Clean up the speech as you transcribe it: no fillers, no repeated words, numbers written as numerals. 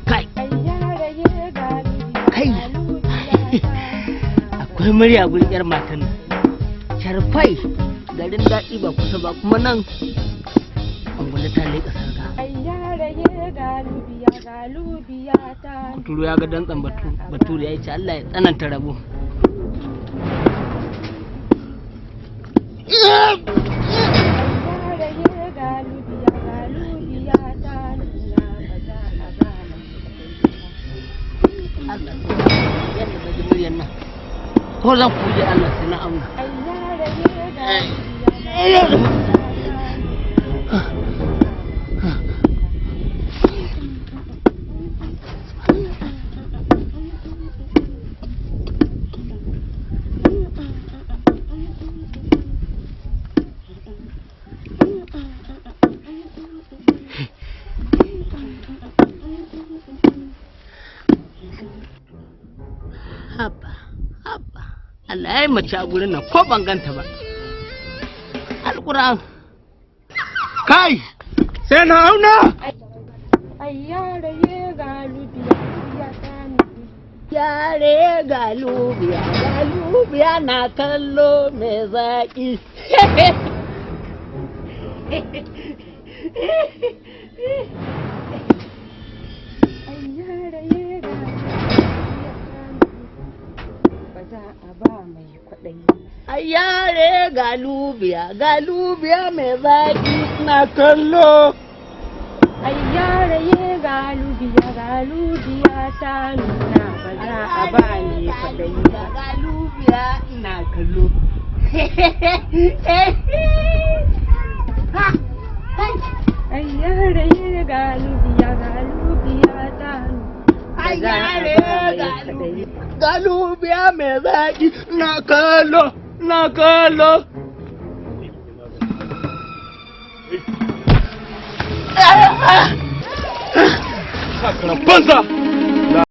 Kai. Kai. Akwai murya gurin yar matan nan. Sharfai garin daɗi ba kusa ba kuma nan angwale ta leƙa sarga. Turu ya ga dantsan bature ya ce Allah ya tsananta rabo. Ko zan kuje Allah sai na auna. Haba, Allah ya yi mace a gurin nan ko ban ganta ba. Alƙur'an. Kai, sai na auna. Yare galubiya na kallo mai zaƙi. Yare galubiya mai zaƙi na kallo. Yare galubiya ta nuna ba za a ba ni kwaɗayi ba. Galubiya na kallo. Yare galubiya ta nuna. Galubiya mai zaƙi na kallo. Sakaran banza!